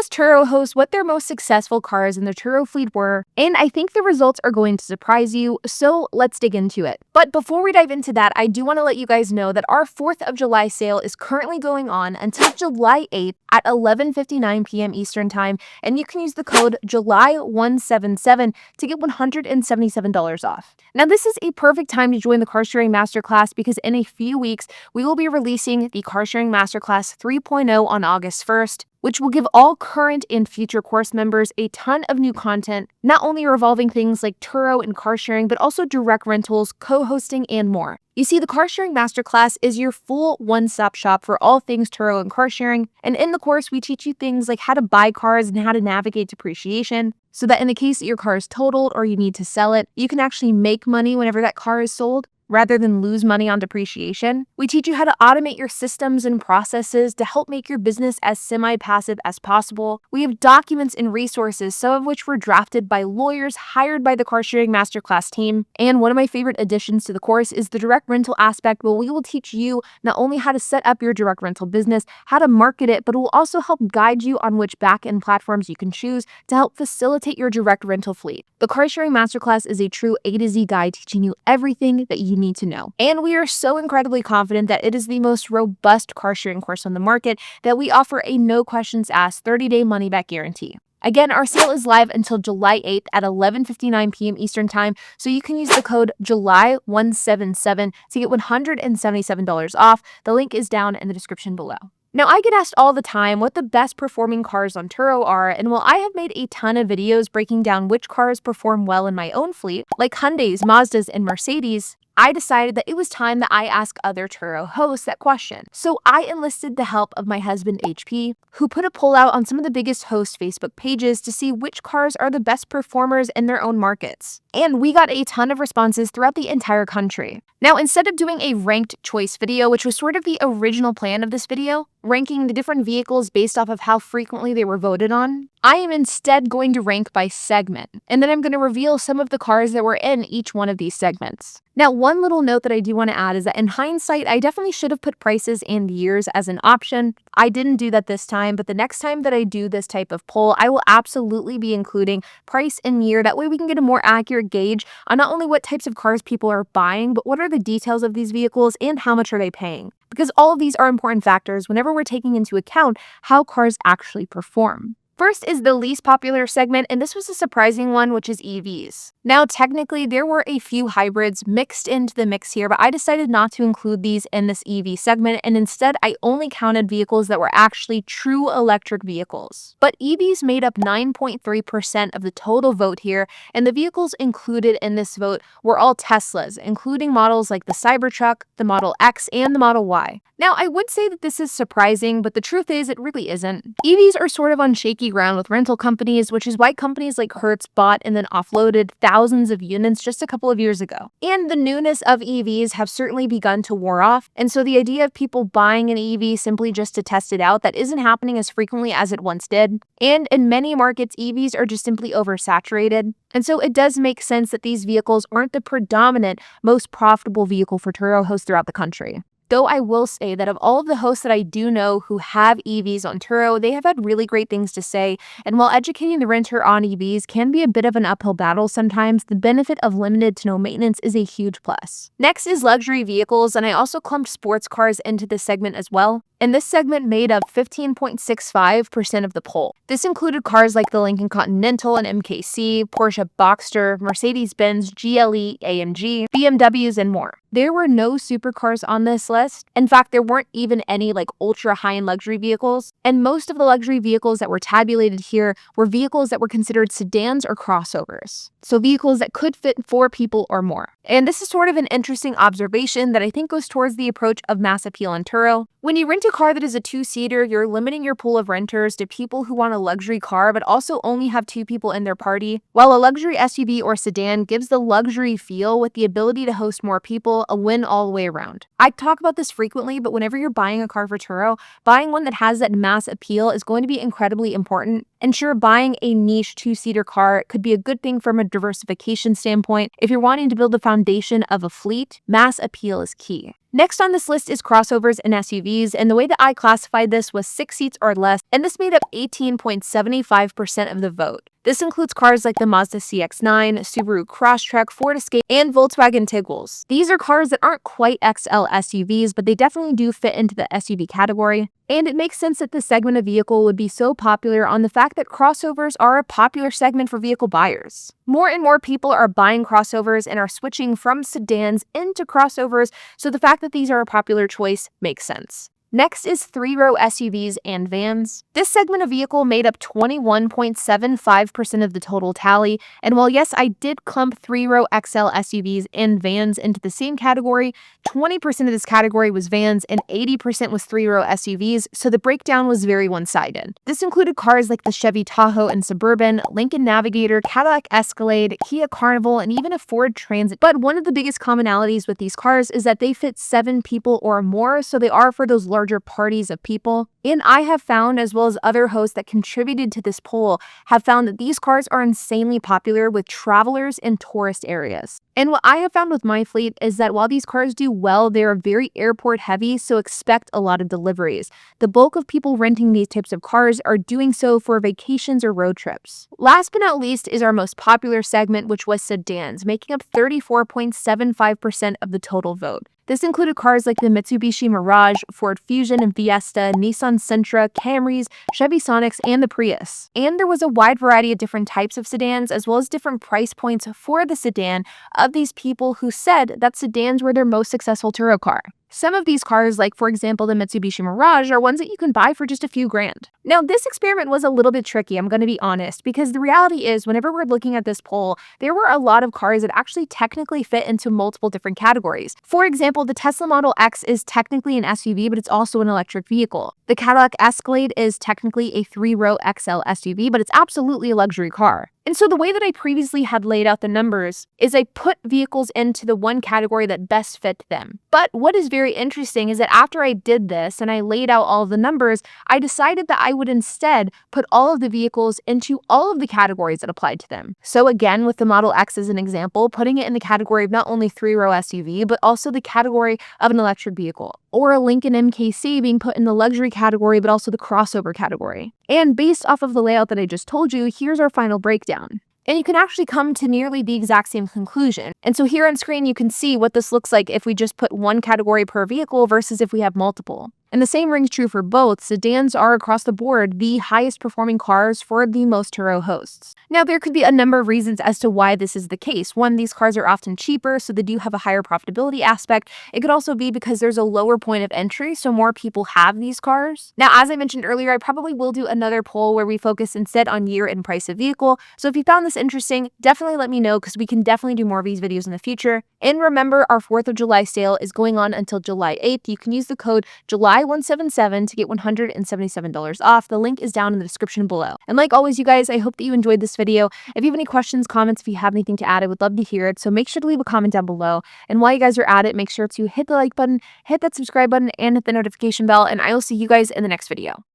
asked Turo hosts what their most successful cars in the Turo fleet were, and I think the results are going to surprise you, so let's dig into it. But before we dive into that, I do want to let you guys know that our 4th of July sale is currently going on until July 8th at 11:59 p.m. Eastern Time, and you can use the code JULY177 to get $177 off. Now, this is a perfect time to join the car sharing masterclass because in a few weeks, we will be releasing the car sharing masterclass 3.0 on August 1st, which will give all current and future course members a ton of new content, not only revolving things like Turo and car sharing, but also direct rentals, co-hosting, and more. You see, the car sharing masterclass is your full one-stop shop for all things Turo and car sharing, and in the course, we teach you things like how to buy cars and how to navigate depreciation, so that in the case that your car is totaled or you need to sell it, you can actually make money whenever that car is sold, rather than lose money on depreciation. We teach you how to automate your systems and processes to help make your business as semi-passive as possible. We have documents and resources, some of which were drafted by lawyers hired by the car sharing masterclass team. And one of my favorite additions to the course is the direct rental aspect, where we will teach you not only how to set up your direct rental business, how to market it, but we'll also help guide you on which back-end platforms you can choose to help facilitate your direct rental fleet. The car sharing masterclass is a true A to Z guide teaching you everything that you need to know. And we are so incredibly confident that it is the most robust car sharing course on the market that we offer a no questions asked 30-day money-back guarantee. Again, our sale is live until July 8th at 11:59 p.m. Eastern Time, so you can use the code JULY177 to get $177 off. The link is down in the description below. Now, I get asked all the time what the best performing cars on Turo are, and while I have made a ton of videos breaking down which cars perform well in my own fleet, like Hyundais, Mazdas, and Mercedes, I decided that it was time that I ask other Turo hosts that question. So I enlisted the help of my husband HP, who put a poll out on some of the biggest host Facebook pages to see which cars are the best performers in their own markets. And we got a ton of responses throughout the entire country. Now, instead of doing a ranked choice video, which was sort of the original plan of this video, ranking the different vehicles based off of how frequently they were voted on, I am instead going to rank by segment, and then I'm going to reveal some of the cars that were in each one of these segments. Now, one little note that I do want to add is that in hindsight, I definitely should have put prices and years as an option. I didn't do that this time, but the next time that I do this type of poll, I will absolutely be including price and year. That way we can get a more accurate gauge on not only what types of cars people are buying, but what are the details of these vehicles and how much are they paying. Because all of these are important factors whenever we're taking into account how cars actually perform. First is the least popular segment, and this was a surprising one, which is EVs. Now, technically, there were a few hybrids mixed into the mix here, but I decided not to include these in this EV segment, and instead, I only counted vehicles that were actually true electric vehicles. But EVs made up 9.3% of the total vote here, and the vehicles included in this vote were all Teslas, including models like the Cybertruck, the Model X, and the Model Y. Now, I would say that this is surprising, but the truth is it really isn't. EVs are sort of on shaky ground with rental companies, which is why companies like Hertz bought and then offloaded thousands of units just a couple of years ago. And the newness of EVs have certainly begun to wear off, and so the idea of people buying an EV simply just to test it out, that isn't happening as frequently as it once did. And in many markets, EVs are just simply oversaturated. And so it does make sense that these vehicles aren't the predominant, most profitable vehicle for Turo hosts throughout the country. Though I will say that of all of the hosts that I do know who have EVs on Turo, they have had really great things to say. And while educating the renter on EVs can be a bit of an uphill battle sometimes, the benefit of limited to no maintenance is a huge plus. Next is luxury vehicles, and I also clumped sports cars into this segment as well. And this segment made up 15.65% of the poll. This included cars like the Lincoln Continental and MKC, Porsche Boxster, Mercedes-Benz, GLE, AMG, BMWs, and more. There were no supercars on this list. In fact, there weren't even any ultra high-end luxury vehicles. And most of the luxury vehicles that were tabulated here were vehicles that were considered sedans or crossovers. So vehicles that could fit 4 people or more. And this is sort of an interesting observation that I think goes towards the approach of mass appeal on Turo. When you rent a car that is a 2-seater, you're limiting your pool of renters to people who want a luxury car but also only have 2 people in their party, while a luxury SUV or sedan gives the luxury feel with the ability to host more people, a win all the way around. I talk about this frequently, but whenever you're buying a car for Turo, buying one that has that mass appeal is going to be incredibly important. And sure, buying a niche 2-seater car could be a good thing from a diversification standpoint. If you're wanting to build the foundation of a fleet, mass appeal is key. Next on this list is crossovers and SUVs, and the way that I classified this was 6 seats or less, and this made up 18.75% of the vote. This includes cars like the Mazda CX-9, Subaru Crosstrek, Ford Escape, and Volkswagen Tiguls. These are cars that aren't quite XL SUVs, but they definitely do fit into the SUV category. And it makes sense that this segment of vehicle would be so popular on the fact that crossovers are a popular segment for vehicle buyers. More and more people are buying crossovers and are switching from sedans into crossovers, so the fact that these are a popular choice makes sense. Next is 3-row SUVs and vans. This segment of vehicle made up 21.75% of the total tally, and while yes, I did clump 3-row XL SUVs and vans into the same category, 20% of this category was vans and 80% was 3-row SUVs, so the breakdown was very one-sided. This included cars like the Chevy Tahoe and Suburban, Lincoln Navigator, Cadillac Escalade, Kia Carnival, and even a Ford Transit. But one of the biggest commonalities with these cars is that they fit 7 people or more, so they are for those larger parties of people. And I have found, as well as other hosts that contributed to this poll, have found that these cars are insanely popular with travelers in tourist areas. And what I have found with my fleet is that while these cars do well, they are very airport heavy, so expect a lot of deliveries. The bulk of people renting these types of cars are doing so for vacations or road trips. Last but not least is our most popular segment, which was sedans, making up 34.75% of the total vote. This included cars like the Mitsubishi Mirage, Ford Fusion and Fiesta, Nissan Sentra, Camrys, Chevy Sonics, and the Prius. And there was a wide variety of different types of sedans, as well as different price points for the sedan of these people who said that sedans were their most successful Turo car. Some of these cars, like for example the Mitsubishi Mirage, are ones that you can buy for just a few grand. Now, this experiment was a little bit tricky, I'm going to be honest, because the reality is whenever we're looking at this poll, there were a lot of cars that actually technically fit into multiple different categories. For example, the Tesla Model X is technically an SUV, but it's also an electric vehicle. The Cadillac Escalade is technically a 3-row XL SUV, but it's absolutely a luxury car. And so the way that I previously had laid out the numbers is I put vehicles into the one category that best fit them. But what is very interesting is that after I did this and I laid out all of the numbers, I decided that I would instead put all of the vehicles into all of the categories that applied to them. So again, with the Model X as an example, putting it in the category of not only 3-row SUV, but also the category of an electric vehicle. Or a Lincoln MKC being put in the luxury category, but also the crossover category. And based off of the layout that I just told you, here's our final breakdown. And you can actually come to nearly the exact same conclusion. And so here on screen, you can see what this looks like if we just put one category per vehicle versus if we have multiple. And the same rings true for both. Sedans are across the board the highest performing cars for the most Turo hosts. Now, there could be a number of reasons as to why this is the case. One, these cars are often cheaper, so they do have a higher profitability aspect. It could also be because there's a lower point of entry, so more people have these cars. Now, as I mentioned earlier, I probably will do another poll where we focus instead on year and price of vehicle. So if you found this interesting, definitely let me know because we can definitely do more of these videos in the future. And remember, our 4th of July sale is going on until July 8th. You can use the code JULY177 to get $177 off. The link is down in the description below. And like always, you guys, I hope that you enjoyed this video. If you have any questions, comments, if you have anything to add, I would love to hear it. So make sure to leave a comment down below. And while you guys are at it, make sure to hit the like button, hit that subscribe button, and hit the notification bell. And I will see you guys in the next video.